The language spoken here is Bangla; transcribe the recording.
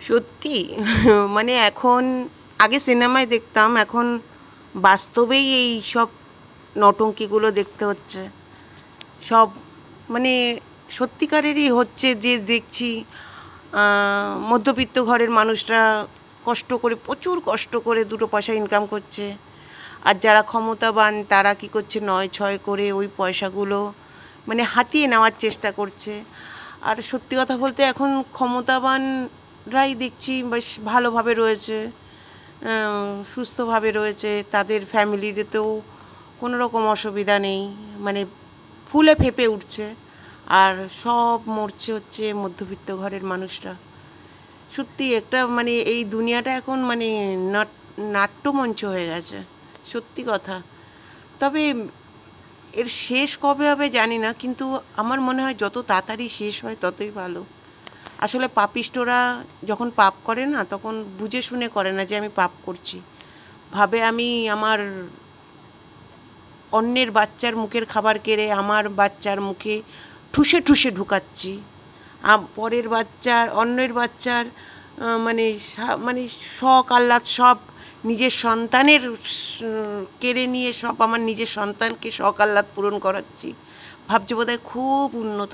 সত্যি মানে এখন আগে সিনেমায় দেখতাম, এখন বাস্তবেই এই সব নটঙ্কিগুলো দেখতে হচ্ছে। সব মানে সত্যিকারেরই হচ্ছে যে দেখছি মধ্যবিত্ত ঘরের মানুষরা কষ্ট করে, প্রচুর কষ্ট করে দুটো পয়সা ইনকাম করছে। আর যারা ক্ষমতাবান তারা কি করছে, নয় ছয় করে ওই পয়সাগুলো মানে হাতিয়ে নেওয়ার চেষ্টা করছে। আর সত্যি কথা বলতে এখন ক্ষমতাবানরাই দেখছি বেশ ভালোভাবে রয়েছে, সুস্থভাবে রয়েছে, তাদের ফ্যামিলিতেও কোনো রকম অসুবিধা নেই, মানে ফুলে ফেঁপে উঠছে। আর সব মরছে হচ্ছে মধ্যবিত্ত ঘরের মানুষরা। সত্যি একটা মানে এই দুনিয়াটা এখন মানে নাট্যমঞ্চ হয়ে গেছে, সত্যি কথা। তবে এর শেষ কবে হবে জানি না, কিন্তু আমার মনে হয় যত তাড়াতাড়ি শেষ হয় ততই ভালো। আসলে পাপিষ্ঠরা যখন পাপ করে না, তখন বুঝে শুনে করে না যে আমি পাপ করছি। ভাবে আমি আমার অন্যের বাচ্চার মুখের খাবার কেড়ে আমার বাচ্চার মুখে ঠুসে ঠুসে ঢুকাচ্ছি। পরের বাচ্চার, অন্যের বাচ্চার মানে মানে শখ আহ্লাদ সব নিজের সন্তানের কেড়ে নিয়ে সব আমার নিজের সন্তানকে শখ আহ্লাদ পূরণ করাচ্ছি। ভাবছি বোধহয় খুব উন্নত